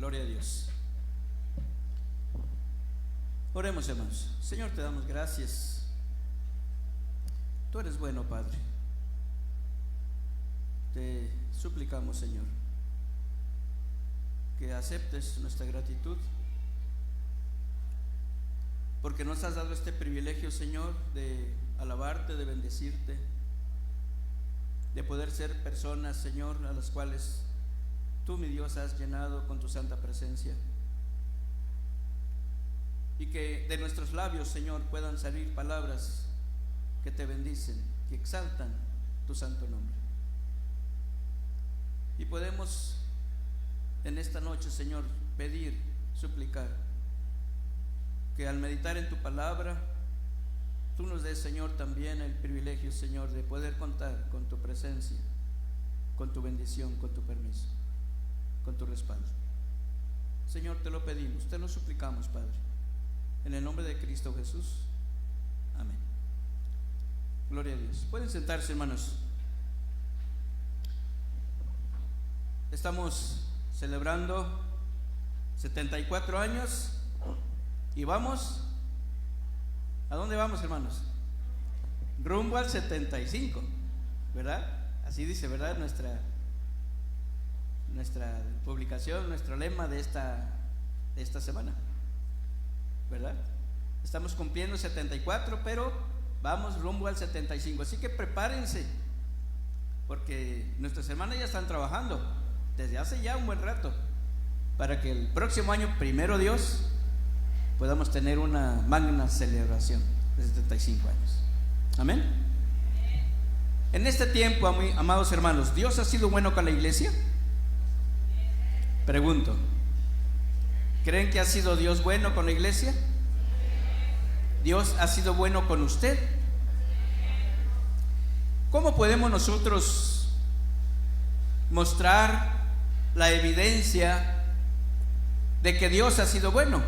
Gloria a Dios. Oremos, hermanos. Señor, te damos gracias. Tú eres bueno, Padre. Te suplicamos, Señor, que aceptes nuestra gratitud, porque nos has dado este privilegio, Señor, de alabarte, de bendecirte, de poder ser personas, Señor, a las cuales tú, mi Dios, has llenado con tu santa presencia, y que de nuestros labios, Señor, puedan salir palabras que te bendicen, que exaltan tu santo nombre. Y podemos en esta noche, Señor, pedir, suplicar que al meditar en tu palabra, tú nos des, Señor, también el privilegio, Señor, de poder contar con tu presencia, con tu bendición, con tu permiso, con tu respaldo. Señor, te lo pedimos, te lo suplicamos, Padre, en el nombre de Cristo Jesús. Amén. Gloria a Dios. Pueden sentarse, hermanos. Estamos celebrando 74 años y vamos, ¿a dónde vamos, hermanos? Rumbo al 75, ¿verdad? Así dice, ¿verdad? Nuestra publicación, nuestro lema de esta semana, ¿verdad? Estamos cumpliendo 74, pero vamos rumbo al 75. Así que prepárense, porque nuestras hermanas ya están trabajando desde hace ya un buen rato, para que el próximo año, primero Dios, podamos tener una magna celebración de 75 años. Amén. En este tiempo, amados hermanos, ¿Dios ha sido bueno con la iglesia? Pregunto, ¿creen que ha sido Dios bueno con la iglesia? ¿Dios ha sido bueno con usted? ¿Cómo podemos nosotros mostrar la evidencia de que Dios ha sido bueno?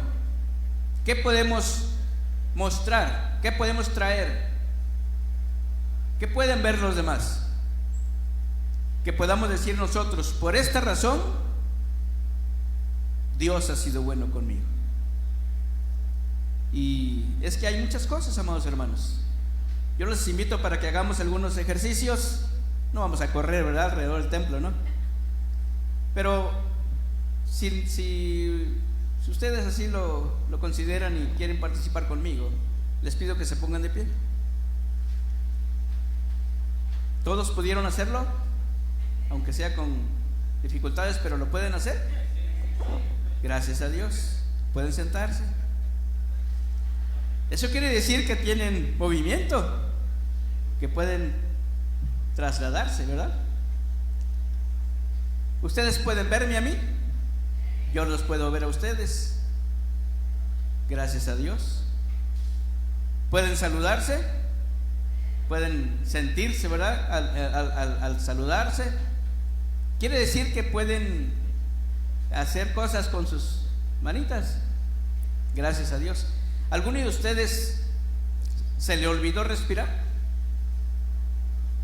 ¿Qué podemos mostrar? ¿Qué podemos traer? ¿Qué pueden ver los demás? Que podamos decir nosotros, por esta razón, Dios ha sido bueno conmigo. Y es que hay muchas cosas, amados hermanos. Yo les invito para que hagamos algunos ejercicios. No vamos a correr, ¿verdad?, alrededor del templo, ¿no? Pero si ustedes así lo consideran y quieren participar conmigo, les pido que se pongan de pie. ¿Todos pudieron hacerlo? Aunque sea con dificultades, pero lo pueden hacer. Gracias a Dios. Pueden sentarse. Eso quiere decir que tienen movimiento, que pueden trasladarse, ¿verdad? Ustedes pueden verme a mí, yo los puedo ver a ustedes. Gracias a Dios. Pueden saludarse, pueden sentirse, ¿verdad?, al saludarse. Quiere decir que pueden hacer cosas con sus manitas. Gracias a Dios. ¿Alguno de ustedes se le olvidó respirar?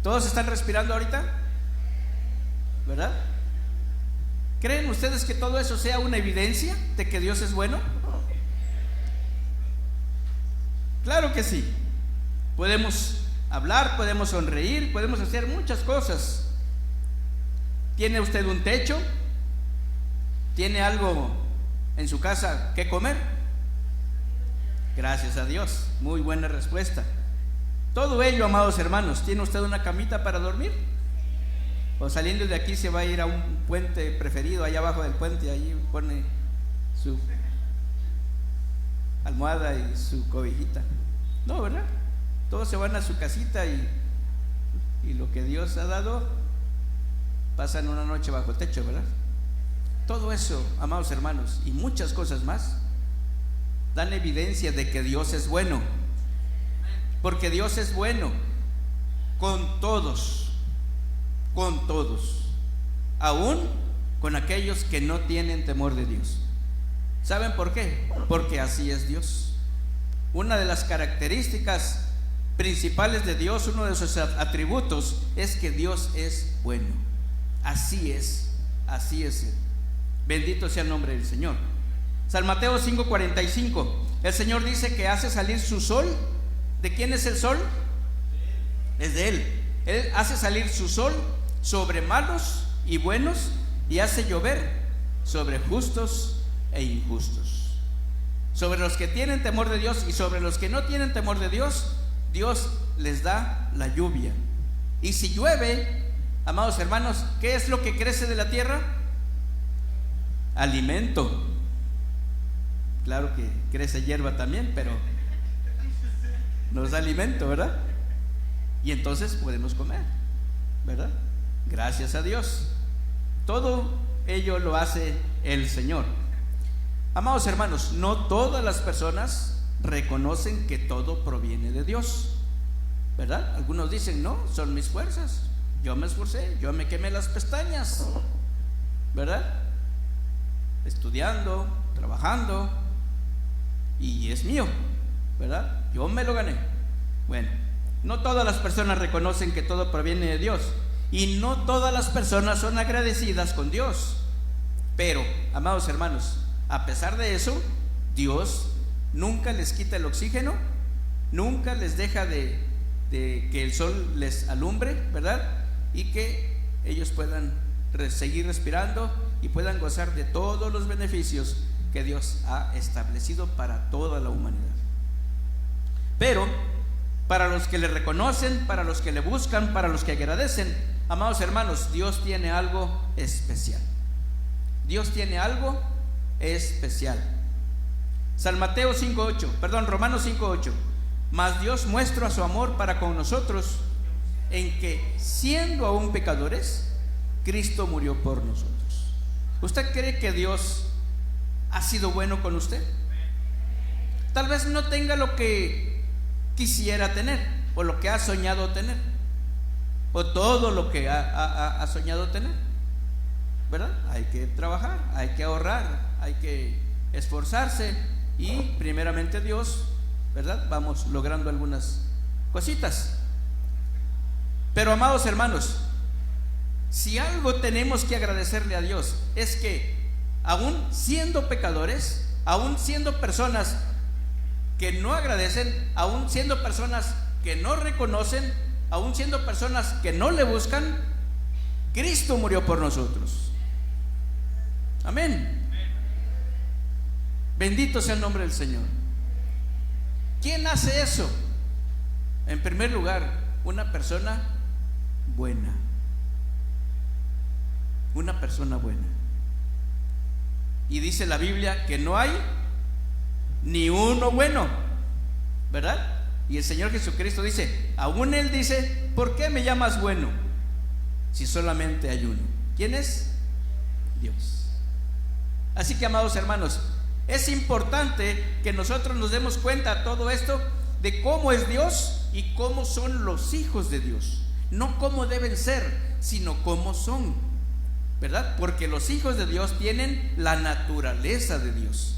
¿Todos están respirando ahorita? ¿Verdad? ¿Creen ustedes que todo eso sea una evidencia de que Dios es bueno? Claro que sí. Podemos hablar, podemos sonreír, podemos hacer muchas cosas. ¿Tiene usted un techo? ¿Tiene algo en su casa que comer? Gracias a Dios. Muy buena respuesta. Todo ello, amados hermanos. ¿Tiene usted una camita para dormir? O saliendo de aquí se va a ir a un puente preferido, allá abajo del puente, allí pone su almohada y su cobijita. No, ¿verdad? Todos se van a su casita y lo que Dios ha dado, pasan una noche bajo techo, ¿verdad? Todo eso, amados hermanos, y muchas cosas más, dan evidencia de que Dios es bueno. Porque Dios es bueno con todos, aún con aquellos que no tienen temor de Dios. ¿Saben por qué? Porque así es Dios. Una de las características principales de Dios, uno de sus atributos, es que Dios es bueno. Así es Él. Bendito sea el nombre del Señor. San Mateo 5:45. El Señor dice que hace salir su sol. ¿De quién es el sol? Es de Él. Él hace salir su sol sobre malos y buenos, y hace llover sobre justos e injustos. Sobre los que tienen temor de Dios y sobre los que no tienen temor de Dios, Dios les da la lluvia. Y si llueve, amados hermanos, ¿qué es lo que crece de la tierra? Alimento. Claro que crece hierba también, pero nos da alimento, ¿verdad? Y entonces podemos comer, ¿verdad? Gracias a Dios. Todo ello lo hace el Señor. Amados hermanos, no todas las personas reconocen que todo proviene de Dios, ¿verdad? Algunos dicen, no, son mis fuerzas, yo me esforcé, yo me quemé las pestañas, ¿verdad? Estudiando, trabajando, y es mío, ¿verdad? Yo me lo gané. Bueno, no todas las personas reconocen que todo proviene de Dios, y no todas las personas son agradecidas con Dios. Pero, amados hermanos, a pesar de eso, Dios nunca les quita el oxígeno, nunca les deja de que el sol les alumbre, ¿verdad? Y que ellos puedan seguir respirando y puedan gozar de todos los beneficios que Dios ha establecido para toda la humanidad. Pero para los que le reconocen, para los que le buscan, para los que agradecen, amados hermanos, Dios tiene algo especial. Dios tiene algo especial. Romanos 5:8. Mas Dios muestra su amor para con nosotros en que, siendo aún pecadores, Cristo murió por nosotros. ¿Usted cree que Dios ha sido bueno con usted? Tal vez no tenga lo que quisiera tener, o lo que ha soñado tener, o todo lo que ha soñado tener, ¿verdad? Hay que trabajar, hay que ahorrar, hay que esforzarse, y primeramente Dios, ¿verdad? Vamos logrando algunas cositas. Pero, amados hermanos, si algo tenemos que agradecerle a Dios, es que aún siendo pecadores, aún siendo personas que no agradecen, aún siendo personas que no reconocen, aún siendo personas que no le buscan, Cristo murió por nosotros. Amén. Bendito sea el nombre del Señor. ¿Quién hace eso? En primer lugar, una persona buena. Una persona buena. Y dice la Biblia que no hay ni uno bueno, ¿verdad? Y el Señor Jesucristo dice, aún Él dice, ¿por qué me llamas bueno si solamente hay uno? ¿Quién es? Dios. Así que, amados hermanos, es importante que nosotros nos demos cuenta de todo esto, de cómo es Dios y cómo son los hijos de Dios. No cómo deben ser, sino cómo son, ¿verdad? Porque los hijos de Dios tienen la naturaleza de Dios.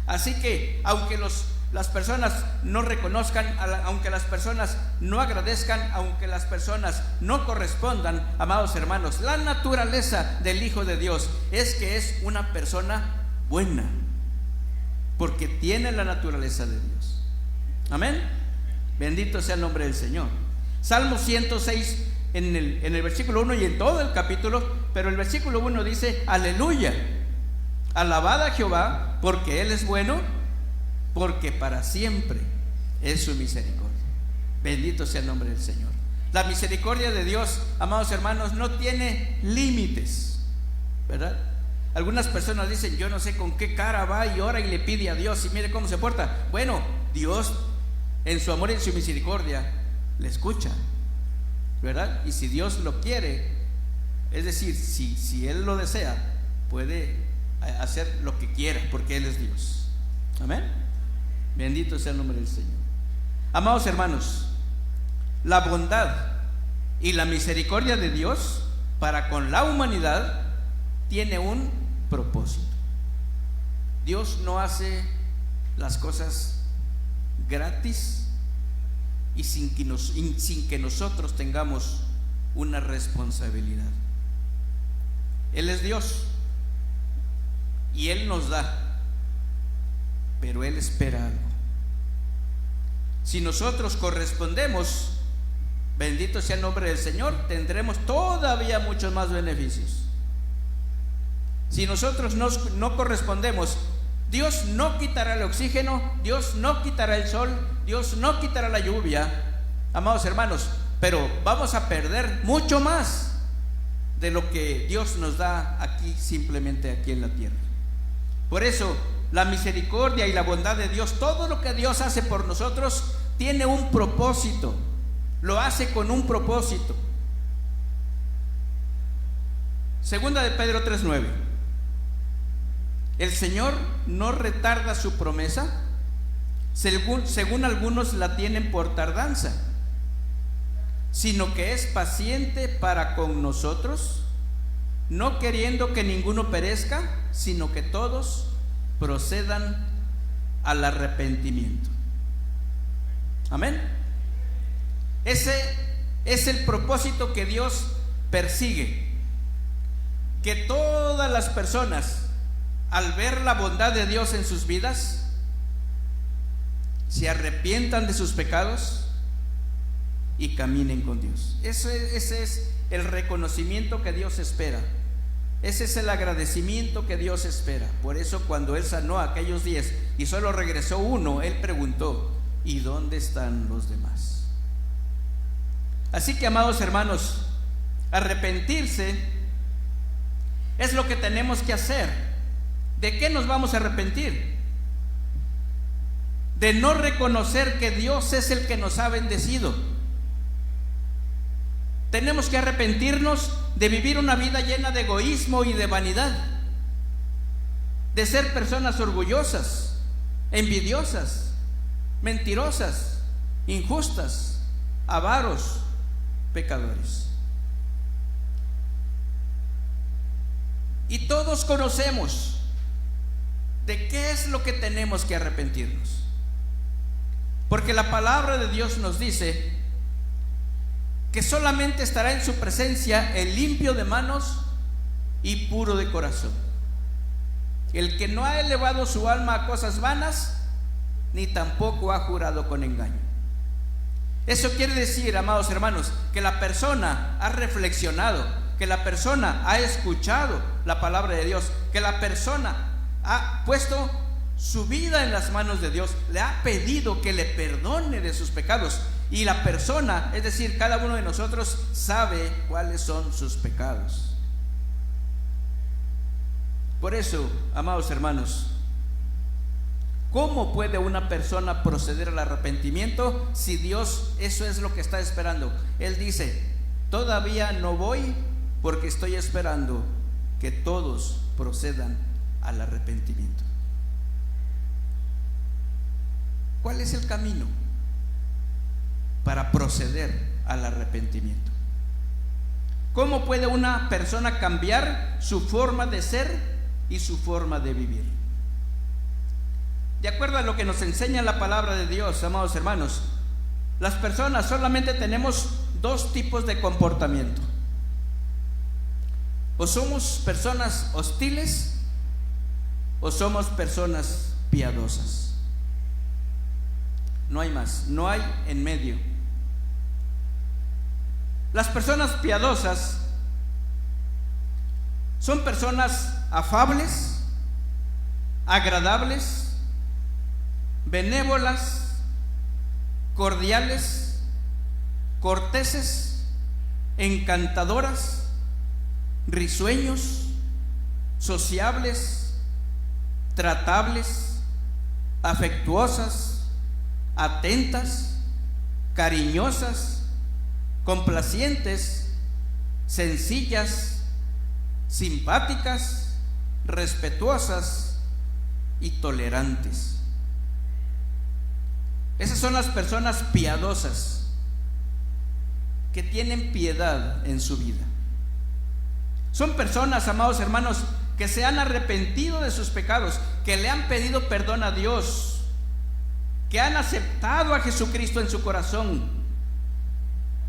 Así que, aunque las personas no reconozcan, aunque las personas no agradezcan, aunque las personas no correspondan, amados hermanos, la naturaleza del Hijo de Dios es que es una persona buena, porque tiene la naturaleza de Dios. Amén. Bendito sea el nombre del Señor. Salmo 106 en el versículo 1 y en todo el capítulo, pero el versículo 1 dice: aleluya, alabad a Jehová, porque Él es bueno, porque para siempre es su misericordia. Bendito sea el nombre del Señor. La misericordia de Dios, amados hermanos, no tiene límites, ¿verdad? Algunas personas dicen: yo no sé con qué cara va y ora y le pide a Dios y mire cómo se porta. Bueno, Dios en su amor y en su misericordia le escucha, ¿verdad? Y si Dios lo quiere, es decir, si Él lo desea, puede hacer lo que quiera, porque Él es Dios. Amén. Bendito sea el nombre del Señor. Amados hermanos, la bondad y la misericordia de Dios para con la humanidad tiene un propósito. Dios no hace las cosas gratis y sin que nosotros tengamos una responsabilidad. Él es Dios y Él nos da, pero Él espera algo. Si nosotros correspondemos, bendito sea el nombre del Señor, tendremos todavía muchos más beneficios. Si nosotros no correspondemos, Dios no quitará el oxígeno, Dios no quitará el sol, Dios no quitará la lluvia, amados hermanos, pero vamos a perder mucho más de lo que Dios nos da aquí, simplemente aquí en la tierra. Por eso la misericordia y la bondad de Dios, todo lo que Dios hace por nosotros tiene un propósito, lo hace con un propósito. Segunda de Pedro 3:9. El Señor no retarda su promesa, según algunos la tienen por tardanza, sino que es paciente para con nosotros, no queriendo que ninguno perezca, sino que todos procedan al arrepentimiento. Amén. Ese es el propósito que Dios persigue, que todas las personas, al ver la bondad de Dios en sus vidas, se arrepientan de sus pecados y caminen con Dios. Ese es el reconocimiento que Dios espera. Ese es el agradecimiento que Dios espera. Por eso cuando Él sanó a aquellos 10 y solo regresó uno, Él preguntó: ¿y dónde están los demás? Así que, amados hermanos, arrepentirse es lo que tenemos que hacer. ¿De qué nos vamos a arrepentir? De no reconocer que Dios es el que nos ha bendecido. Tenemos que arrepentirnos de vivir una vida llena de egoísmo y de vanidad, de ser personas orgullosas, envidiosas, mentirosas, injustas, avaros, pecadores. Y todos conocemos de qué es lo que tenemos que arrepentirnos, porque la palabra de Dios nos dice que solamente estará en su presencia el limpio de manos y puro de corazón, el que no ha elevado su alma a cosas vanas, ni tampoco ha jurado con engaño. Eso quiere decir, amados hermanos, que la persona ha reflexionado, que la persona ha escuchado la palabra de Dios, que la persona ha puesto su vida en las manos de Dios, le ha pedido que le perdone de sus pecados, y la persona, es decir, cada uno de nosotros, sabe cuáles son sus pecados. Por eso, amados hermanos, ¿cómo puede una persona proceder al arrepentimiento si Dios eso es lo que está esperando? Él dice: todavía no voy, porque estoy esperando que todos procedan al arrepentimiento. ¿Cuál es el camino para proceder al arrepentimiento? ¿Cómo puede una persona cambiar su forma de ser y su forma de vivir? De acuerdo a lo que nos enseña la palabra de Dios, amados hermanos, las personas solamente tenemos dos tipos de comportamiento: o somos personas hostiles o somos personas piadosas. No hay más, no hay en medio. Las personas piadosas son personas afables, agradables, benévolas, cordiales, corteses, encantadoras, risueños, sociables, tratables, afectuosas, atentas, cariñosas, complacientes, sencillas, simpáticas, respetuosas y tolerantes. Esas son las personas piadosas, que tienen piedad en su vida. Son personas, amados hermanos, que se han arrepentido de sus pecados, que le han pedido perdón a Dios, que han aceptado a Jesucristo en su corazón,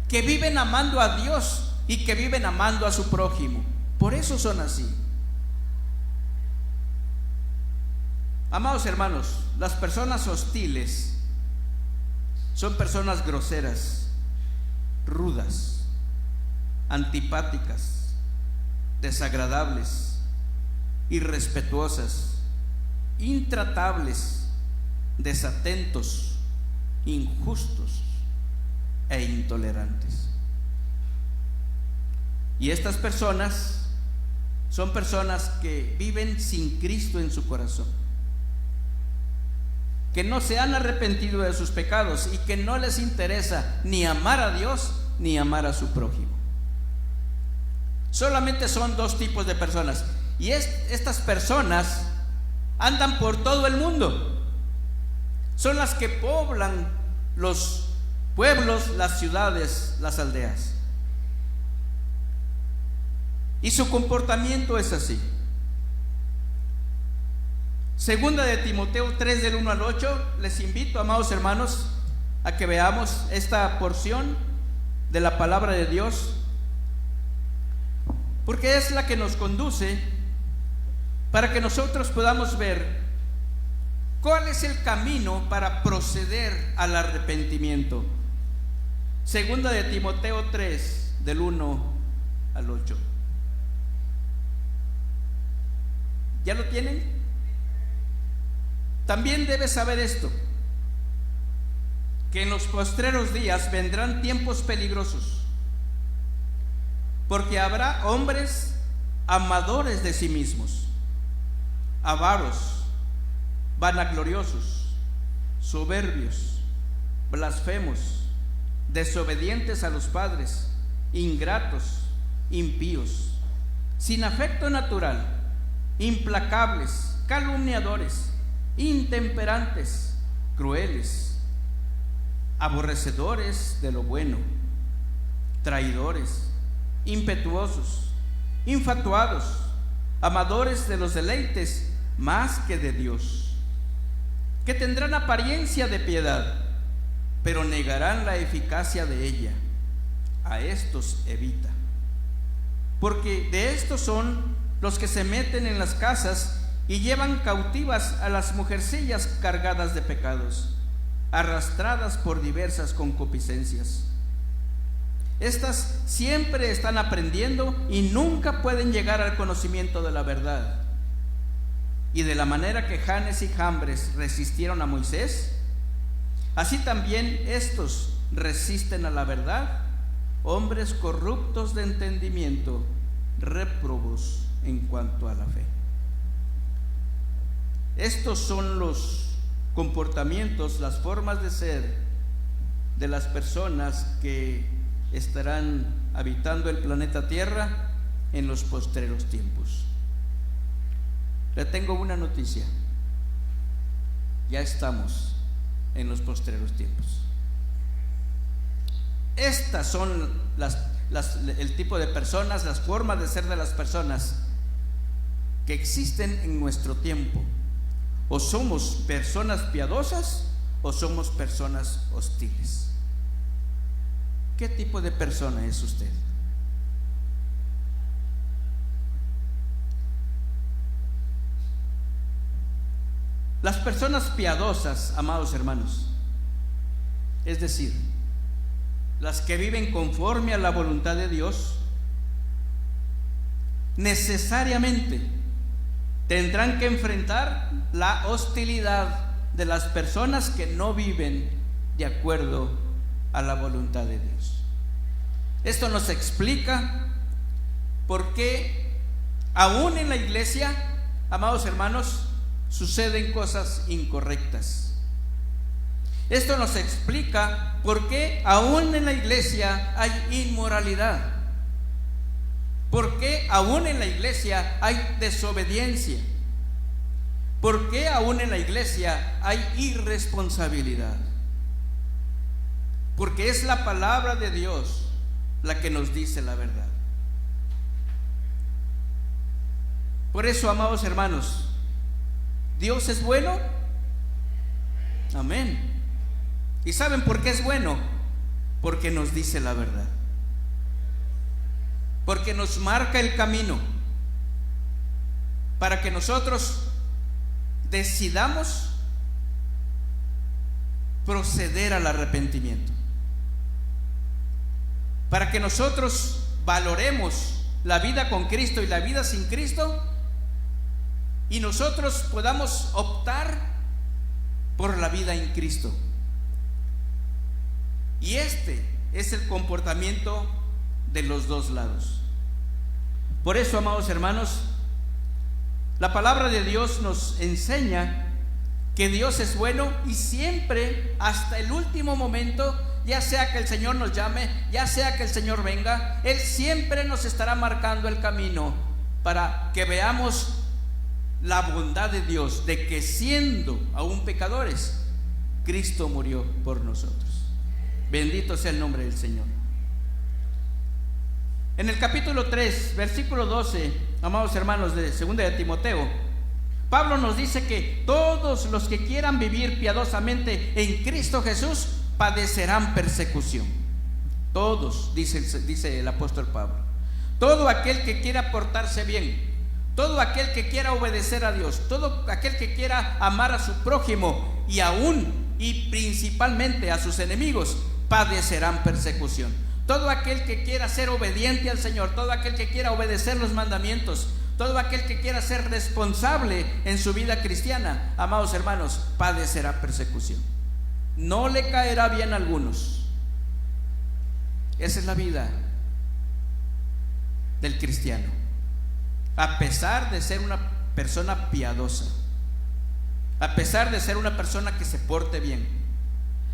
que viven amando a Dios y que viven amando a su prójimo. Por eso son así. Amados hermanos, las personas hostiles son personas groseras, rudas, antipáticas, desagradables, irrespetuosas, intratables, desatentos, injustos e intolerantes. Y estas personas son personas que viven sin Cristo en su corazón, que no se han arrepentido de sus pecados y que no les interesa ni amar a Dios ni amar a su prójimo. Solamente son dos tipos de personas, y estas personas andan por todo el mundo. Son las que poblan los pueblos, las ciudades, las aldeas. Y su comportamiento es así. Segunda de Timoteo 3 del 1 al 8. Les invito, amados hermanos, a que veamos esta porción de la palabra de Dios, porque es la que nos conduce para que nosotros podamos ver cuál es el camino para proceder al arrepentimiento. Segunda de Timoteo 3 del 1 al 8. ¿Ya lo tienen? También debes saber esto, que en los postreros días vendrán tiempos peligrosos, porque habrá hombres amadores de sí mismos, avaros, vanagloriosos, soberbios, blasfemos, desobedientes a los padres, ingratos, impíos, sin afecto natural, implacables, calumniadores, intemperantes, crueles, aborrecedores de lo bueno, traidores, impetuosos, infatuados, amadores de los deleites más que de Dios, que tendrán apariencia de piedad, pero negarán la eficacia de ella. A estos evita, porque de estos son los que se meten en las casas y llevan cautivas a las mujercillas cargadas de pecados, arrastradas por diversas concupiscencias. Estas siempre están aprendiendo y nunca pueden llegar al conocimiento de la verdad. Y de la manera que Janes y Jambres resistieron a Moisés, así también estos resisten a la verdad, hombres corruptos de entendimiento, réprobos en cuanto a la fe. Estos son los comportamientos, las formas de ser de las personas que estarán habitando el planeta Tierra en los postreros tiempos. Le tengo una noticia: ya estamos en los postreros tiempos. Estas son el tipo de personas, las formas de ser de las personas que existen en nuestro tiempo. O somos personas piadosas o somos personas hostiles. ¿Qué tipo de persona es usted? Las personas piadosas, amados hermanos, es decir, las que viven conforme a la voluntad de Dios, necesariamente tendrán que enfrentar la hostilidad de las personas que no viven de acuerdo a la voluntad de Dios. Esto nos explica por qué aún en la iglesia, amados hermanos, suceden cosas incorrectas. Esto nos explica por qué aún en la iglesia hay inmoralidad, por qué aún en la iglesia hay desobediencia, por qué aún en la iglesia hay irresponsabilidad. Porque es la palabra de Dios la que nos dice la verdad. Por eso, amados hermanos, ¿Dios es bueno? Amén. ¿Y saben por qué es bueno? Porque nos dice la verdad, porque nos marca el camino para que nosotros decidamos proceder al arrepentimiento, para que nosotros valoremos la vida con Cristo y la vida sin Cristo, y nosotros podamos optar por la vida en Cristo. Y este es el comportamiento de los dos lados. Por eso, amados hermanos, la palabra de Dios nos enseña que Dios es bueno, y siempre, hasta el último momento, ya sea que el Señor nos llame, ya sea que el Señor venga, Él siempre nos estará marcando el camino para que veamos la bondad de Dios, de que siendo aún pecadores, Cristo murió por nosotros. Bendito sea el nombre del Señor. En el capítulo 3, versículo 12, amados hermanos, de 2 de Timoteo, Pablo nos dice que todos los que quieran vivir piadosamente en Cristo Jesús padecerán persecución. Todos, dice el apóstol Pablo. Todo aquel que quiera portarse bien, todo aquel que quiera obedecer a Dios, todo aquel que quiera amar a su prójimo y aún y principalmente a sus enemigos, padecerán persecución. Todo aquel que quiera ser obediente al Señor, todo aquel que quiera obedecer los mandamientos, todo aquel que quiera ser responsable en su vida cristiana, amados hermanos, padecerá persecución. No le caerá bien a algunos. Esa es la vida del cristiano, a pesar de ser una persona piadosa, a pesar de ser una persona que se porte bien,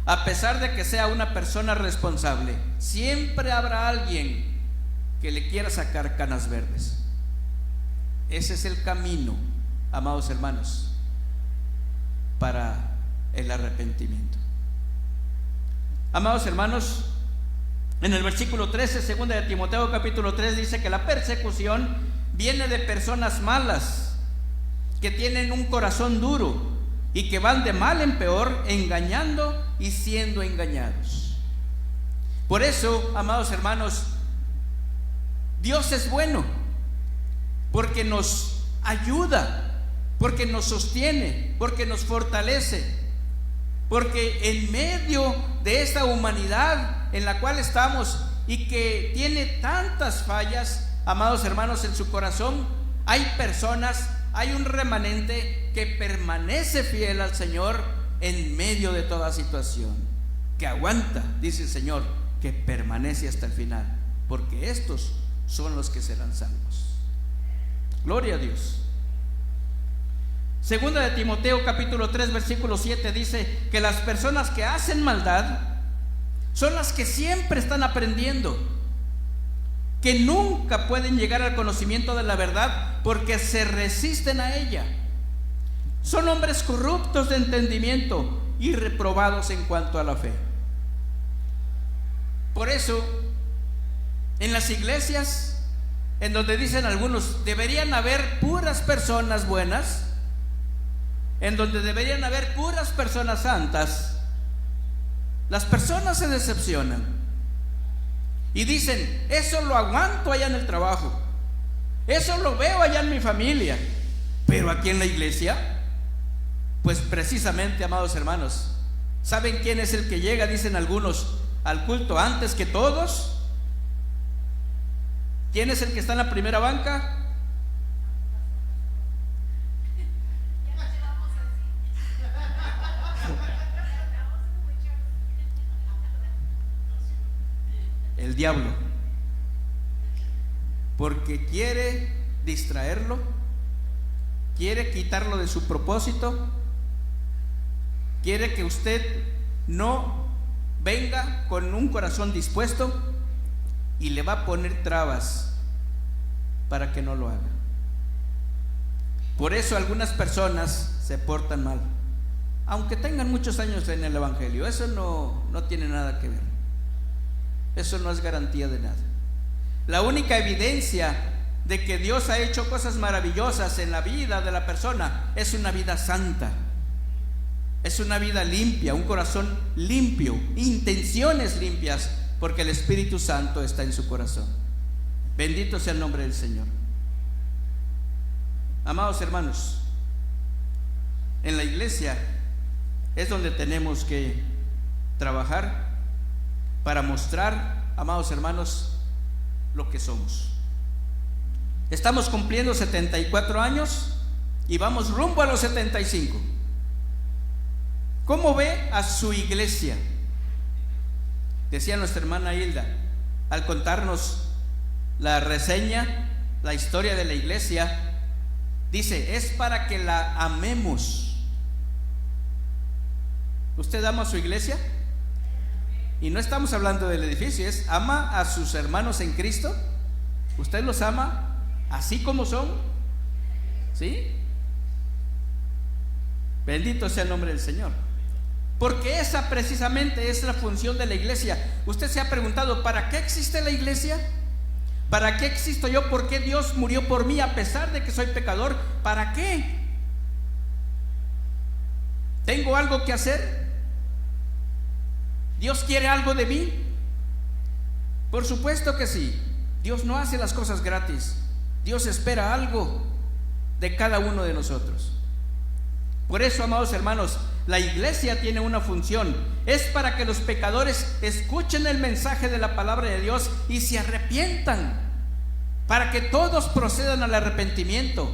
a pesar de que sea una persona responsable, siempre habrá alguien que le quiera sacar canas verdes. Ese es el camino, amados hermanos, para el arrepentimiento. Amados hermanos, en el versículo 13, 2 de Timoteo capítulo 3, dice que la persecución viene de personas malas, que tienen un corazón duro y que van de mal en peor, engañando y siendo engañados. Por eso, amados hermanos, Dios es bueno, porque nos ayuda, porque nos sostiene, porque nos fortalece, porque en medio de esta humanidad en la cual estamos y que tiene tantas fallas, amados hermanos, en su corazón, hay personas, hay un remanente que permanece fiel al Señor en medio de toda situación, que aguanta, dice el Señor, que permanece hasta el final, porque estos son los que serán salvos. Gloria a Dios. Segunda de Timoteo capítulo 3 versículo 7 dice que las personas que hacen maldad son las que siempre están aprendiendo, que nunca pueden llegar al conocimiento de la verdad porque se resisten a ella. Son hombres corruptos de entendimiento y reprobados en cuanto a la fe. Por eso, en las iglesias, en donde dicen algunos, deberían haber puras personas buenas, en donde deberían haber puras personas santas, las personas se decepcionan y dicen, eso lo aguanto allá en el trabajo, eso lo veo allá en mi familia, pero aquí en la iglesia, pues precisamente, amados hermanos, ¿saben quién es el que llega, dicen algunos, al culto antes que todos? ¿Quién es el que está en la primera banca? El diablo, porque quiere distraerlo, quiere quitarlo de su propósito, quiere que usted no venga con un corazón dispuesto y le va a poner trabas para que no lo haga. Por eso algunas personas se portan mal, aunque tengan muchos años en el evangelio. Eso no tiene nada que ver. Eso no es garantía de nada. La única evidencia de que Dios ha hecho cosas maravillosas en la vida de la persona es una vida santa, es una vida limpia, un corazón limpio, intenciones limpias, porque el Espíritu Santo está en su corazón. Bendito sea el nombre del Señor. Amados hermanos, en la iglesia es donde tenemos que trabajar para mostrar, amados hermanos, lo que somos. Estamos cumpliendo 74 años y vamos rumbo a los 75. ¿Cómo ve a su iglesia? Decía nuestra hermana Hilda al contarnos la reseña, la historia de la iglesia, dice, es para que la amemos. ¿Usted ama a su iglesia? Y no estamos hablando del edificio, es ama a sus hermanos en Cristo. ¿Usted los ama así como son? ¿Sí? Bendito sea el nombre del Señor. Porque esa precisamente es la función de la iglesia. Usted se ha preguntado, ¿para qué existe la iglesia? ¿Para qué existo yo? ¿Por qué Dios murió por mí a pesar de que soy pecador? ¿Para qué? ¿Tengo algo que hacer? ¿Dios quiere algo de mí? Por supuesto que sí. Dios no hace las cosas gratis. Dios espera algo de cada uno de nosotros. Por eso, amados hermanos, la iglesia tiene una función. Es para que los pecadores escuchen el mensaje de la palabra de Dios y se arrepientan, para que todos procedan al arrepentimiento.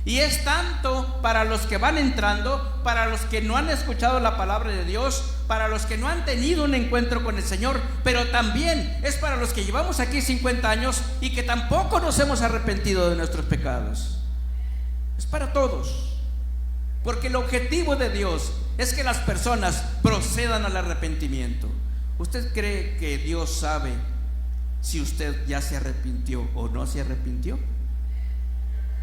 Y es tanto para los que van entrando, para los que no han escuchado la palabra de Dios, para los que no han tenido un encuentro con el Señor, pero también es para los que llevamos aquí 50 años y que tampoco nos hemos arrepentido de nuestros pecados. Es para todos. Porque el objetivo de Dios es que las personas procedan al arrepentimiento. ¿Usted cree que Dios sabe si usted ya se arrepintió o no se arrepintió?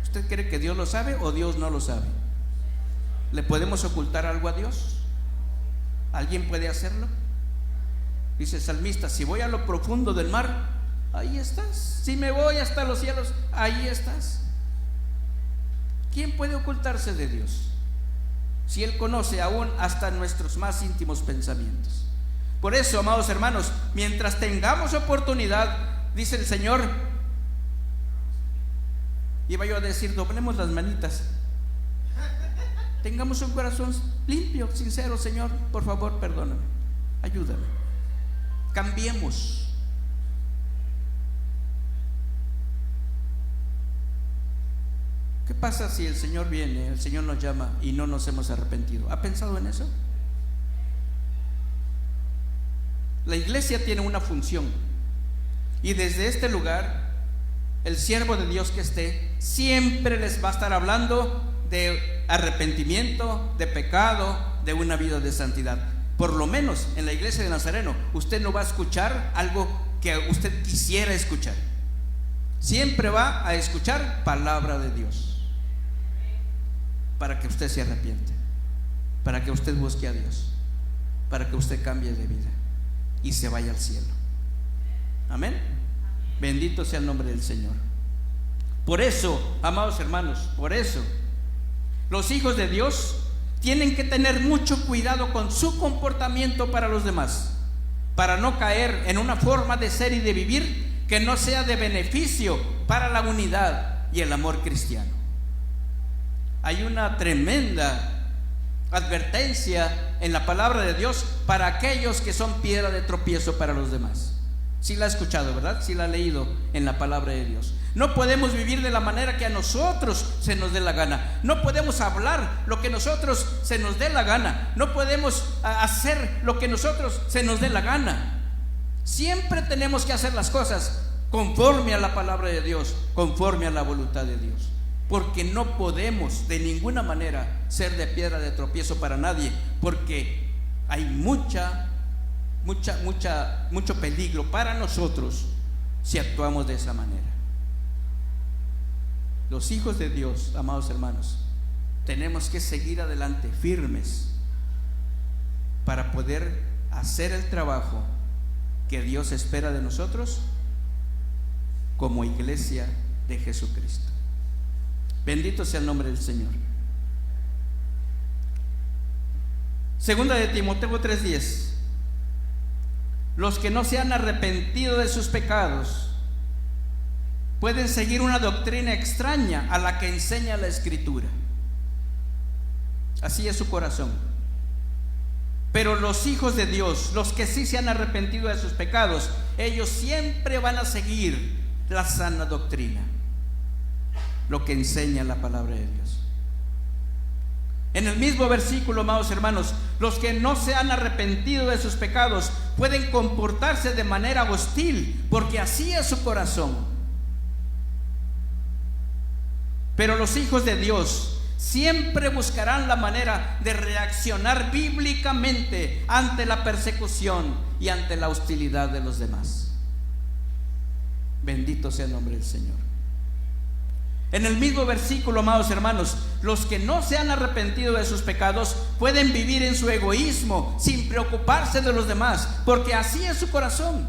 ¿Usted cree que Dios lo sabe o Dios no lo sabe? ¿Le podemos ocultar algo a Dios? ¿Alguien puede hacerlo? Dice el salmista, si voy a lo profundo del mar, ahí estás. Si me voy hasta los cielos, ahí estás. ¿Quién puede ocultarse de Dios? Si Él conoce aún hasta nuestros más íntimos pensamientos. Por eso, amados hermanos, mientras tengamos oportunidad, dice el Señor, iba yo a decir, doblemos las manitas, tengamos un corazón limpio, sincero. Señor, por favor, perdóname, ayúdame, cambiemos. ¿Qué pasa si el Señor viene, el Señor nos llama y no nos hemos arrepentido? ¿Ha pensado en eso? La iglesia tiene una función, y desde este lugar el siervo de Dios que esté siempre les va a estar hablando de arrepentimiento, de pecado, de una vida de santidad. Por lo menos en la iglesia de Nazareno usted no va a escuchar algo que usted quisiera escuchar. Siempre va a escuchar palabra de Dios, para que usted se arrepiente, para que usted busque a Dios, para que usted cambie de vida y se vaya al cielo. Amén. Bendito sea el nombre del Señor. Por eso, amados hermanos, por eso los hijos de Dios tienen que tener mucho cuidado con su comportamiento para los demás, para no caer en una forma de ser y de vivir que no sea de beneficio para la unidad y el amor cristiano. Hay una tremenda advertencia en la palabra de Dios para aquellos que son piedra de tropiezo para los demás. Sí la ha escuchado, ¿verdad? Sí la ha leído en la palabra de Dios. No podemos vivir de la manera que a nosotros se nos dé la gana. No podemos hablar lo que nosotros se nos dé la gana. No podemos hacer lo que nosotros se nos dé la gana. Siempre tenemos que hacer las cosas conforme a la palabra de Dios, conforme a la voluntad de Dios. Porque no podemos de ninguna manera ser de piedra de tropiezo para nadie, porque hay mucho peligro para nosotros si actuamos de esa manera. Los hijos de Dios, amados hermanos, tenemos que seguir adelante firmes para poder hacer el trabajo que Dios espera de nosotros como iglesia de Jesucristo. Bendito sea el nombre del Señor. Segunda de Timoteo 3:10. Los que no se han arrepentido de sus pecados pueden seguir una doctrina extraña a la que enseña la Escritura. Así es su corazón. Pero los hijos de Dios, los que sí se han arrepentido de sus pecados, ellos siempre van a seguir la sana doctrina, lo que enseña la palabra de Dios. En el mismo versículo, amados hermanos, los que no se han arrepentido de sus pecados pueden comportarse de manera hostil, porque así es su corazón. Pero los hijos de Dios siempre buscarán la manera de reaccionar bíblicamente ante la persecución y ante la hostilidad de los demás. Bendito sea el nombre del Señor. En el mismo versículo, amados hermanos, los que no se han arrepentido de sus pecados pueden vivir en su egoísmo sin preocuparse de los demás, porque así es su corazón.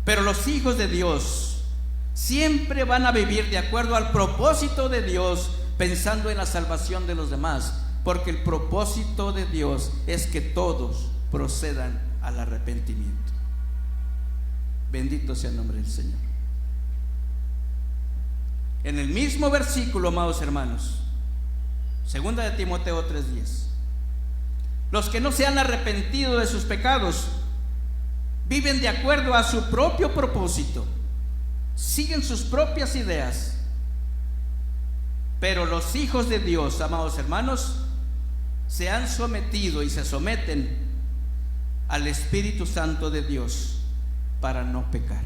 Pero los hijos de Dios siempre van a vivir de acuerdo al propósito de Dios, pensando en la salvación de los demás, porque el propósito de Dios es que todos procedan al arrepentimiento. Bendito sea el nombre del Señor. En el mismo versículo, amados hermanos, 2 de Timoteo 3:10, los que no se han arrepentido de sus pecados viven de acuerdo a su propio propósito, siguen sus propias ideas. Pero los hijos de Dios, amados hermanos, se han sometido y se someten al Espíritu Santo de Dios para no pecar.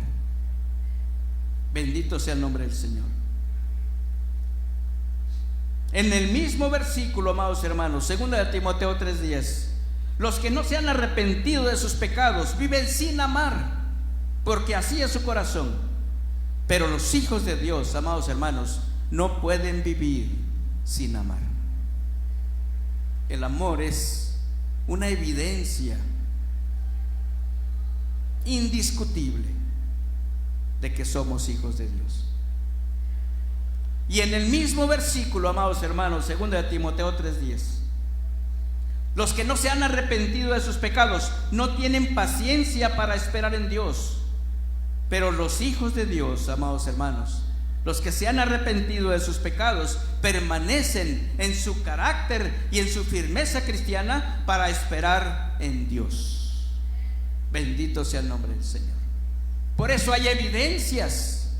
Bendito sea el nombre del Señor. En el mismo versículo, amados hermanos, 2 de Timoteo 3:10, los que no se han arrepentido de sus pecados viven sin amar, porque así es su corazón. Pero los hijos de Dios, amados hermanos, no pueden vivir sin amar. El amor es una evidencia indiscutible de que somos hijos de Dios. Y en el mismo versículo, amados hermanos, 2 de Timoteo 3:10, los que no se han arrepentido de sus pecados no tienen paciencia para esperar en Dios. Pero los hijos de Dios, amados hermanos, los que se han arrepentido de sus pecados, permanecen en su carácter y en su firmeza cristiana para esperar en Dios. Bendito sea el nombre del Señor. Por eso hay evidencias.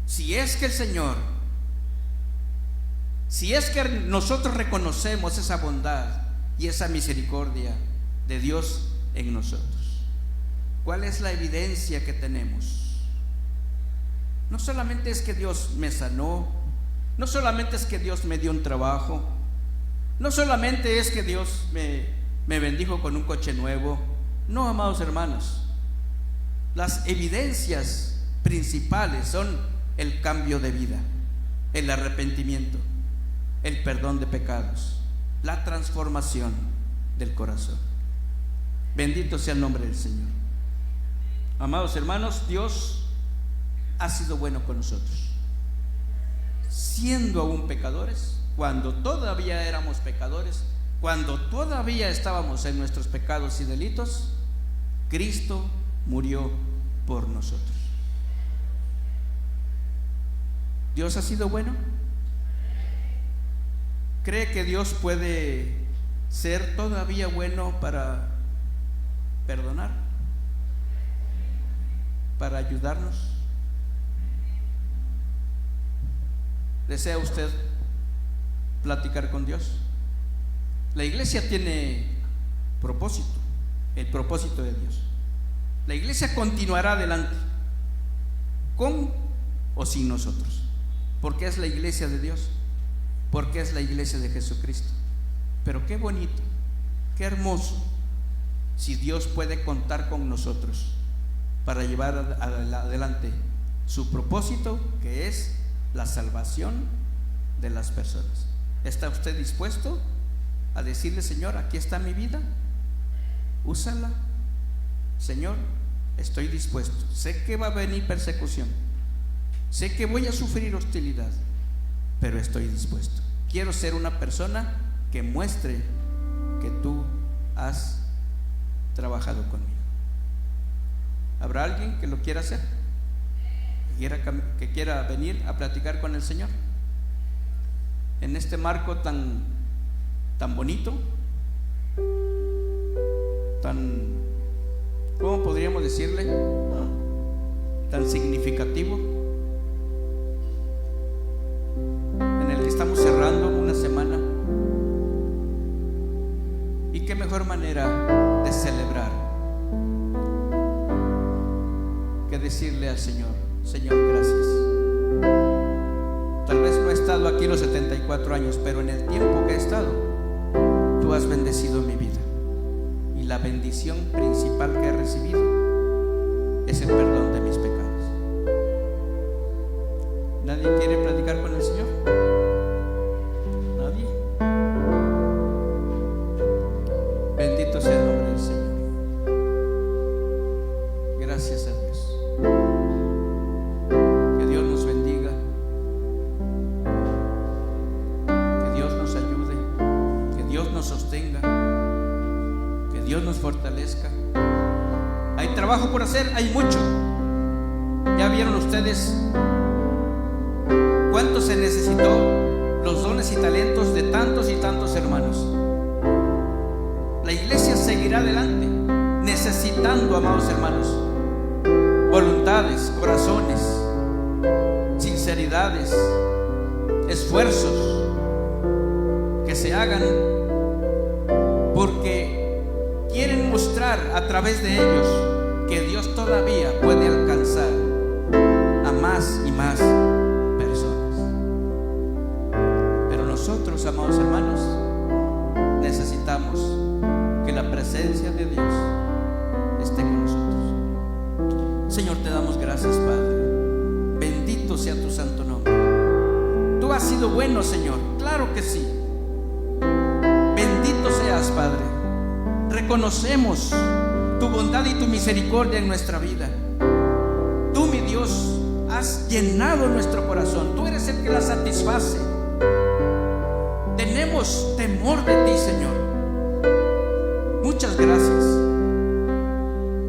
Si es que el Señor, si es que nosotros reconocemos esa bondad y esa misericordia de Dios en nosotros, ¿cuál es la evidencia que tenemos? No solamente es que Dios me sanó, no solamente es que Dios me dio un trabajo, no solamente es que Dios me bendijo con un coche nuevo. No, amados hermanos, las evidencias principales son el cambio de vida, el arrepentimiento, el perdón de pecados, la transformación del corazón. Bendito sea el nombre del Señor. Amados hermanos, Dios ha sido bueno con nosotros, siendo aún pecadores, cuando todavía éramos pecadores, cuando todavía estábamos en nuestros pecados y delitos, Cristo murió por nosotros. ¿Dios ha sido bueno? ¿Cree que Dios puede ser todavía bueno para perdonar, para ayudarnos? ¿Desea usted platicar con Dios? La iglesia tiene propósito, el propósito de Dios. La iglesia continuará adelante, con o sin nosotros, porque es la iglesia de Dios, porque es la iglesia de Jesucristo. Pero qué bonito, qué hermoso, si Dios puede contar con nosotros para llevar adelante su propósito, que es la salvación de las personas. ¿Está usted dispuesto a decirle: Señor, aquí está mi vida, úsala? Señor, estoy dispuesto. Sé que va a venir persecución, sé que voy a sufrir hostilidad, pero estoy dispuesto. Quiero ser una persona que muestre que tú has trabajado conmigo. ¿Habrá alguien que lo quiera hacer? Que quiera venir a platicar con el Señor. en este marco tan bonito, ¿cómo podríamos decirle? Tan significativo, en el que estamos cerrando una semana. Y qué mejor manera de celebrar que decirle al Señor: Señor, gracias. Tal vez no he estado aquí los 74 años, pero en el tiempo que he estado, tú has bendecido mi vida. Y la bendición principal que he recibido es el perdón de mis pecados. ¿Nadie quiere platicar con el Señor? ¿Nadie? Bendito sea el nombre del Señor. Gracias a Dios. Que Dios nos bendiga, que Dios nos ayude, que Dios nos sostenga, que Dios nos fortalezca. Hay trabajo por hacer, hay mucho. Ya vieron ustedes cuánto se necesitó los dones y talentos de tantos y tantos hermanos. La iglesia seguirá adelante necesitando, amados hermanos, voluntades, corazones, sinceridades, esfuerzos que se hagan porque quieren mostrar a través de ellos que Dios todavía puede alcanzar a más y más personas. Pero nosotros, amados hermanos, necesitamos que la presencia de Dios esté con nosotros. Señor, te damos gracias, Padre. Bendito sea tu santo nombre. Tú has sido bueno, Señor, claro que sí. Bendito seas, Padre. Reconocemos tu bondad y tu misericordia en nuestra vida. Tú, mi Dios, has llenado nuestro corazón. Tú eres el que la satisface. Tenemos temor de ti, Señor. Muchas gracias,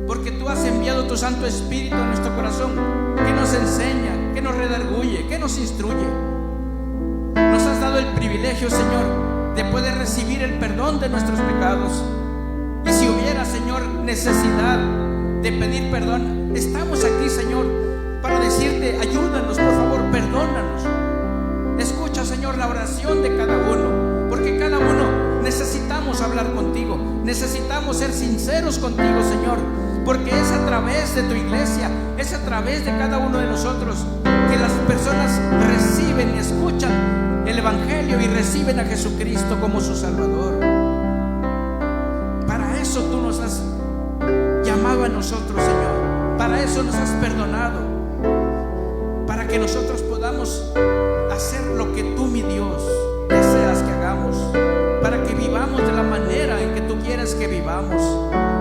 porque tú has enviado tu Santo Espíritu a nuestro corazón, que nos enseña, que nos redarguye, que nos instruye. Nos has dado el privilegio, Señor, de poder recibir el perdón de nuestros pecados. Y si hubiera, Señor, necesidad de pedir perdón, estamos aquí, Señor, para decirte: ayúdanos, por favor, perdónanos. Escucha, Señor, la oración de cada uno, porque cada uno necesitamos hablar contigo, necesitamos ser sinceros contigo, Señor, porque es a través de tu iglesia, es a través de cada uno de nosotros que las personas reciben y escuchan el Evangelio y reciben a Jesucristo como su Salvador. Para eso tú nos has llamado a nosotros, Señor, para eso nos has perdonado, para que nosotros podamos hacer lo que tú, mi Dios, deseas que hagamos, para que vivamos de la manera en que tú quieres que vivamos,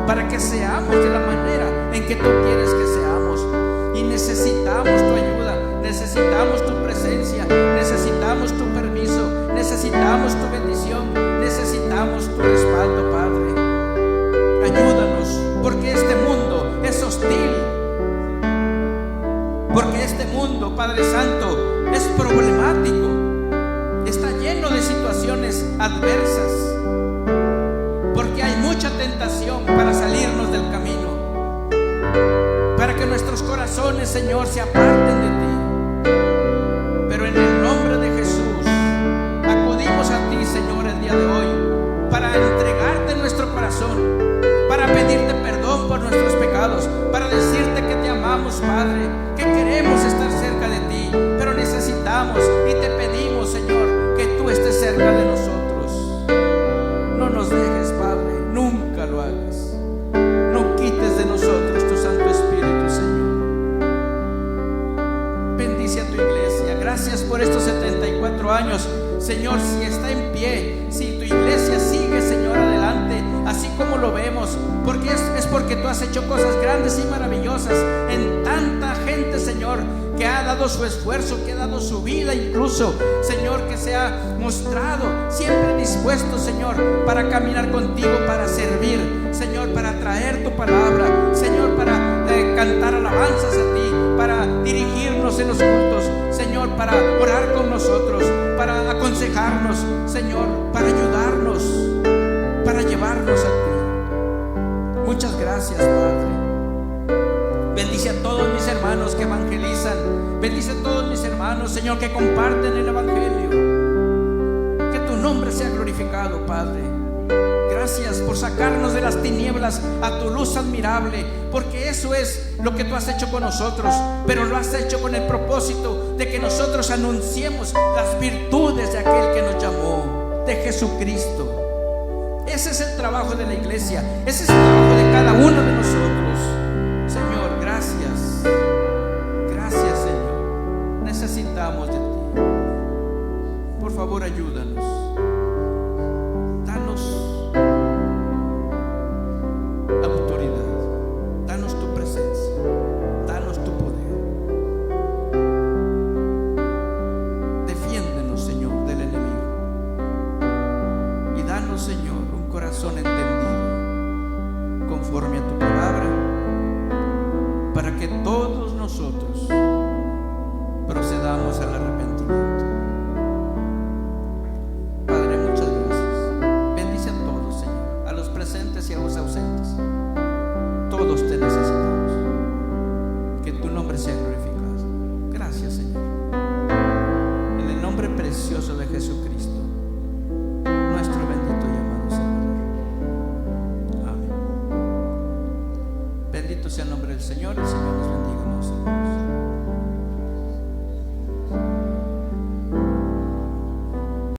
para que seamos de la manera en que tú quieres que seamos. Y necesitamos tu ayuda, necesitamos tu presencia, necesitamos tu permiso, necesitamos tu bendición, necesitamos tu respaldo, Padre. Ayúdanos, porque este mundo es hostil, porque este mundo, Padre Santo, es problemático, está lleno de situaciones adversas, porque hay mucha tentación para salirnos del camino, para que nuestros corazones, Señor, se aparten de ti. Pero en el nombre de Jesús acudimos a ti, Señor, el día de hoy, para entregarte nuestro corazón, para pedirte perdón por nuestros pecados, para decirte que te amamos, Padre, que queremos estar cerca de ti, pero necesitamos y te pedimos, Señor, que tú estés cerca de nosotros. No nos dejes, Padre, nunca lo hagas. No quites de nosotros tu Santo Espíritu, Señor. Bendice a tu iglesia. Gracias por estos 74 años, Señor. Si está en pie, si tu iglesia sigue, Señor, adelante, así como lo vemos, porque es porque tú has hecho cosas grandes y maravillosas en tanta gente, Señor, que ha dado su esfuerzo, que ha dado su vida incluso, Señor, que se ha mostrado siempre dispuesto, Señor, para caminar contigo, para servir, Señor, para traer tu palabra, Señor, para cantar alabanzas a ti, para dirigirnos en los cultos, Señor, para orar con nosotros, para aconsejar aconsejarnos, Señor, para ayudarnos, para llevarnos a ti. Muchas gracias, Padre. Bendice a todos mis hermanos que evangelizan. Bendice a todos mis hermanos, Señor, que comparten el evangelio. Que tu nombre sea glorificado, Padre. Gracias por sacarnos de las tinieblas a tu luz admirable, porque eso es lo que tú has hecho con nosotros, pero lo has hecho con el propósito de que nosotros anunciemos las virtudes de aquel que nos llamó, de Jesucristo. Ese es el trabajo de la iglesia, ese es el trabajo de cada uno de nosotros. Señor, gracias. Gracias, Señor. Necesitamos de ti. Por favor, ayúdanos. Danos autoridad. Danos tu presencia. Danos tu poder. Defiéndenos, Señor, del enemigo. Y danos, Señor, un corazón entendido conforme a tu palabra, para que todos nosotros procedamos al arrepentimiento. Padre, muchas gracias. Bendice a todos, Señor, a los presentes y a los ausentes. Todos te necesitamos. Que tu nombre sea glorificado. Gracias, Señor. En el nombre precioso de Jesucristo, nuestro bendito y amado Salvador. Amén. Bendito sea el nombre del Señor. El Señor nos bendiga, hermanos.